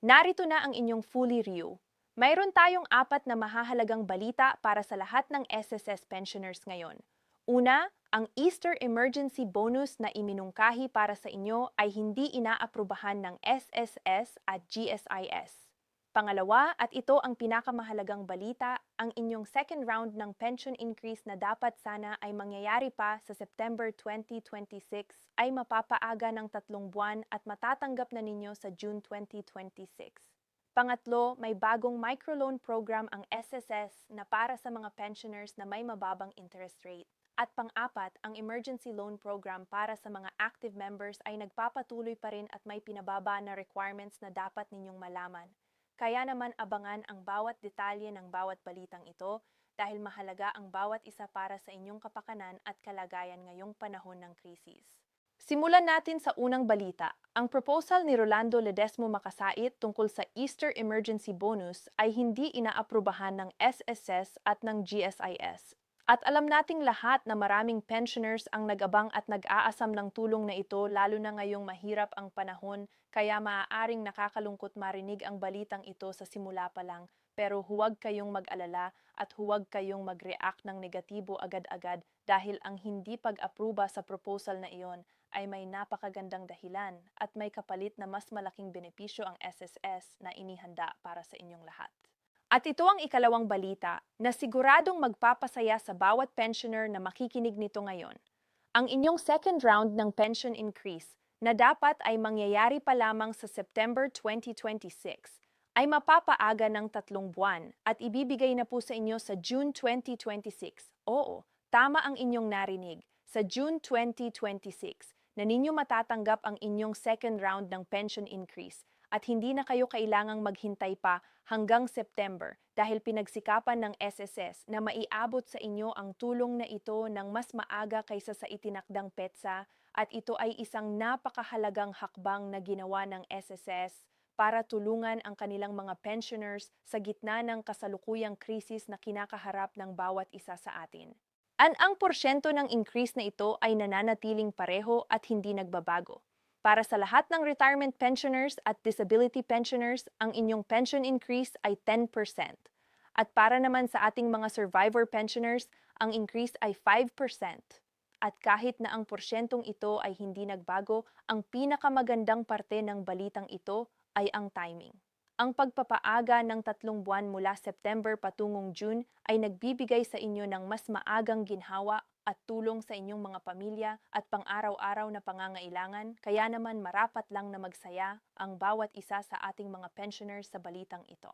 Narito na ang inyong fully review. Mayroon tayong apat na mahahalagang balita para sa lahat ng SSS pensioners ngayon. Una, ang Easter Emergency Bonus na iminungkahi para sa inyo ay hindi inaaprubahan ng SSS at GSIS. Pangalawa, at ito ang pinakamahalagang balita, ang inyong second round ng pension increase na dapat sana ay mangyayari pa sa September 2026 ay mapapaaga ng 3 buwan at matatanggap na ninyo sa June 2026. Pangatlo, may bagong microloan program ang SSS na para sa mga pensioners na may mababang interest rate. At pang-apat, ang emergency loan program para sa mga active members ay nagpapatuloy pa rin at may pinababa na requirements na dapat ninyong malaman. Kaya naman abangan ang bawat detalye ng bawat balitang ito dahil mahalaga ang bawat isa para sa inyong kapakanan at kalagayan ngayong panahon ng krisis. Simulan natin sa unang balita. Ang proposal ni Rolando Ledesmo Makasait tungkol sa Easter Emergency Bonus ay hindi inaaprubahan ng SSS at ng GSIS. At alam nating lahat na maraming pensioners ang nag-abang at nag-aasam ng tulong na ito lalo na ngayong mahirap ang panahon kaya maaaring nakakalungkot marinig ang balitang ito sa simula pa lang pero huwag kayong mag-alala at huwag kayong mag-react ng negatibo agad-agad dahil ang hindi pag-apruba sa proposal na iyon ay may napakagandang dahilan at may kapalit na mas malaking benepisyo ang SSS na inihanda para sa inyong lahat. At ito ang ikalawang balita na siguradong magpapasaya sa bawat pensioner na makikinig nito ngayon. Ang inyong second round ng pension increase na dapat ay mangyayari pa lamang sa September 2026 ay mapapaaga ng 3 buwan at ibibigay na po sa inyo sa June 2026. Oo, tama ang inyong narinig. Sa June 2026 na ninyo matatanggap ang inyong second round ng pension increase at hindi na kayo kailangang maghintay pa hanggang September dahil pinagsikapan ng SSS na maiabot sa inyo ang tulong na ito ng mas maaga kaysa sa itinakdang petsa at ito ay isang napakahalagang hakbang na ginawa ng SSS para tulungan ang kanilang mga pensioners sa gitna ng kasalukuyang krisis na kinakaharap ng bawat isa sa atin. Ang porsyento ng increase na ito ay nananatiling pareho at hindi nagbabago. Para sa lahat ng retirement pensioners at disability pensioners, ang inyong pension increase ay 10%. At para naman sa ating mga survivor pensioners, ang increase ay 5%. At kahit na ang porsyentong ito ay hindi nagbago, ang pinakamagandang parte ng balitang ito ay ang timing. Ang pagpapaaga ng 3 buwan mula September patungong June ay nagbibigay sa inyo ng mas maagang ginhawa at tulong sa inyong mga pamilya at pang-araw-araw na pangangailangan, kaya naman marapat lang na magsaya ang bawat isa sa ating mga pensioners sa balitang ito.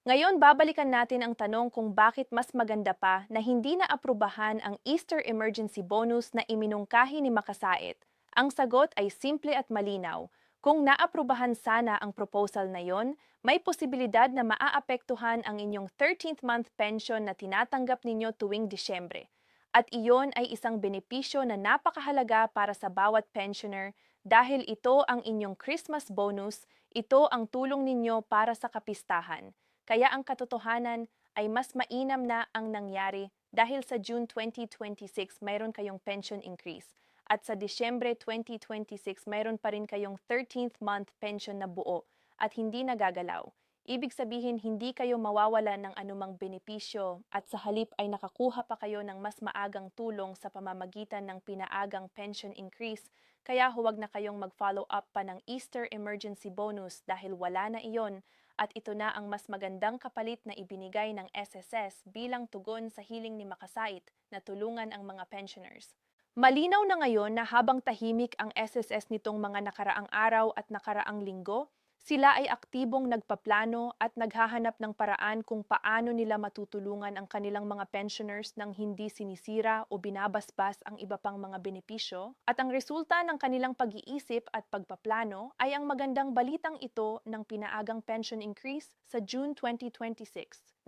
Ngayon, babalikan natin ang tanong kung bakit mas maganda pa na hindi na aprubahan ang Easter Emergency Bonus na iminungkahi ni Makasait. Ang sagot ay simple at malinaw. Kung naaprubahan sana ang proposal na yon, may posibilidad na maaapektuhan ang inyong 13th month pension na tinatanggap ninyo tuwing Disyembre. At iyon ay isang benepisyo na napakahalaga para sa bawat pensioner dahil ito ang inyong Christmas bonus, ito ang tulong ninyo para sa kapistahan. Kaya ang katotohanan ay mas mainam na ang nangyari dahil sa June 2026 mayroon kayong pension increase at sa Disyembre 2026 mayroon pa rin kayong 13th month pension na buo at hindi nagagalaw. Ibig sabihin hindi kayo mawawala ng anumang benepisyo at sa halip ay nakakuha pa kayo ng mas maagang tulong sa pamamagitan ng pinaagang pension increase, kaya huwag na kayong mag-follow up pa ng Easter Emergency Bonus dahil wala na iyon at ito na ang mas magandang kapalit na ibinigay ng SSS bilang tugon sa hiling ni Makasait na tulungan ang mga pensioners. Malinaw na ngayon na habang tahimik ang SSS nitong mga nakaraang araw at nakaraang linggo, sila ay aktibong nagpaplano at naghahanap ng paraan kung paano nila matutulungan ang kanilang mga pensioners nang hindi sinisira o binabasbas ang iba pang mga benepisyo. At ang resulta ng kanilang pag-iisip at pagpaplano ay ang magandang balitang ito ng pinaagang pension increase sa June 2026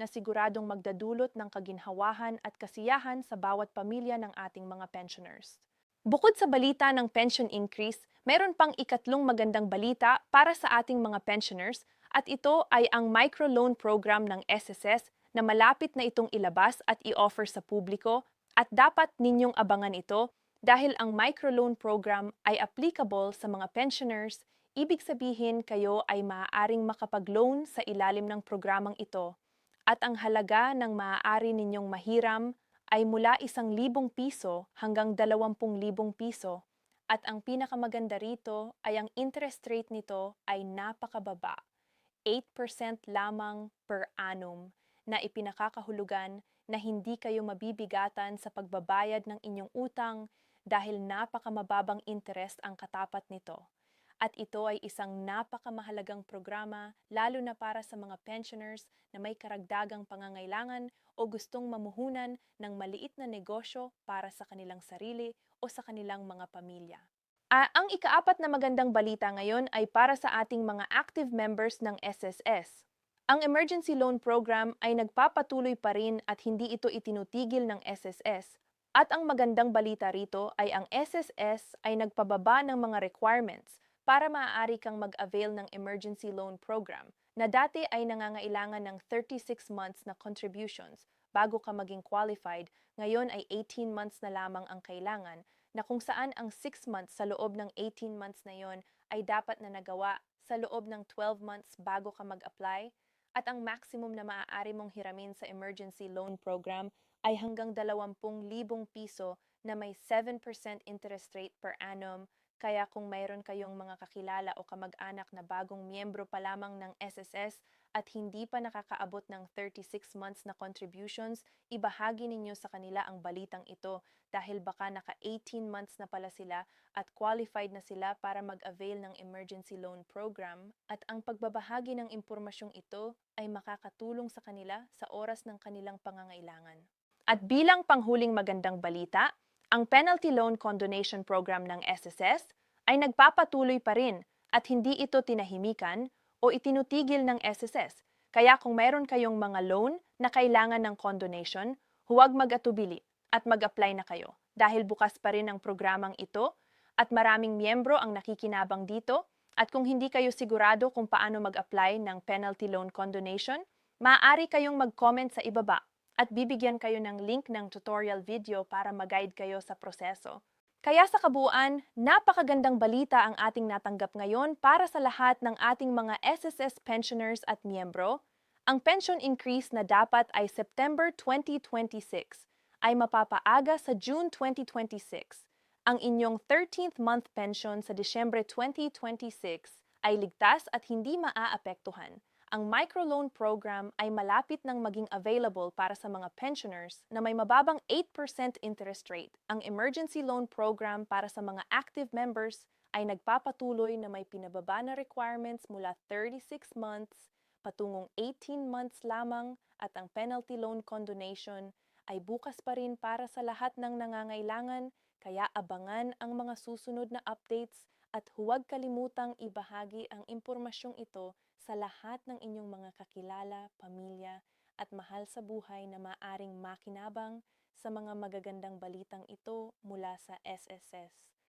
na siguradong magdadulot ng kaginhawahan at kasiyahan sa bawat pamilya ng ating mga pensioners. Bukod sa balita ng pension increase, meron pang ikatlong magandang balita para sa ating mga pensioners at ito ay ang microloan program ng SSS na malapit na itong ilabas at i-offer sa publiko at dapat ninyong abangan ito dahil ang microloan program ay applicable sa mga pensioners, Ibig sabihin kayo ay maaaring makapag-loan sa ilalim ng programang ito at ang halaga ng maaari ninyong mahiram ay mula 1,000 piso hanggang 20,000 piso at ang pinakamaganda rito ay ang interest rate nito ay napakababa, 8% lamang per annum na ipinakakahulugan na hindi kayo mabibigatan sa pagbabayad ng inyong utang dahil napakamababang interest ang katapat nito. At ito ay isang napakamahalagang programa lalo na para sa mga pensioners na may karagdagang pangangailangan o gustong mamuhunan ng maliit na negosyo para sa kanilang sarili o sa kanilang mga pamilya. Ang ikaapat na magandang balita ngayon ay para sa ating mga active members ng SSS. Ang Emergency Loan Program ay nagpapatuloy pa rin at hindi ito itinutigil ng SSS. At ang magandang balita rito ay ang SSS ay nagpababa ng mga requirements para maaari kang mag-avail ng Emergency Loan Program na dati ay nangangailangan ng 36 months na contributions bago ka maging qualified, ngayon ay 18 months na lamang ang kailangan na kung saan ang 6 months sa loob ng 18 months na yon ay dapat na nagawa sa loob ng 12 months bago ka mag-apply at ang maximum na maaari mong hiramin sa emergency loan program ay hanggang 20,000 piso na may 7% interest rate per annum. Kaya kung mayroon kayong mga kakilala o kamag-anak na bagong miyembro pa lamang ng SSS at hindi pa nakakaabot ng 36 months na contributions, ibahagi ninyo sa kanila ang balitang ito dahil baka naka 18 months na pala sila at qualified na sila para mag-avail ng emergency loan program at ang pagbabahagi ng impormasyong ito ay makakatulong sa kanila sa oras ng kanilang pangangailangan. At bilang panghuling magandang balita, ang Penalty Loan Condonation Program ng SSS ay nagpapatuloy pa rin at hindi ito tinahimikan o itinutigil ng SSS. Kaya kung mayroon kayong mga loan na kailangan ng condonation, huwag mag-atubili at mag-apply na kayo dahil bukas pa rin ang programang ito at maraming miyembro ang nakikinabang dito at kung hindi kayo sigurado kung paano mag-apply ng penalty loan condonation, maaari kayong mag-comment sa ibaba at bibigyan kayo ng link ng tutorial video para mag-guide kayo sa proseso. Kaya sa kabuuan, napakagandang balita ang ating natanggap ngayon para sa lahat ng ating mga SSS pensioners at miyembro. Ang pension increase na dapat ay September 2026 ay mapapaaga sa June 2026. Ang inyong 13th month pension sa Disyembre 2026 ay ligtas at hindi maaapektuhan. Ang microloan program ay malapit nang maging available para sa mga pensioners na may mababang 8% interest rate. Ang emergency loan program para sa mga active members ay nagpapatuloy na may pinababa na requirements mula 36 months patungong 18 months lamang at ang penalty loan condonation ay bukas pa rin para sa lahat ng nangangailangan, kaya abangan ang mga susunod na updates at huwag kalimutang ibahagi ang impormasyong ito sa lahat ng inyong mga kakilala, pamilya at mahal sa buhay na maaring makinabang sa mga magagandang balitang ito mula sa SSS.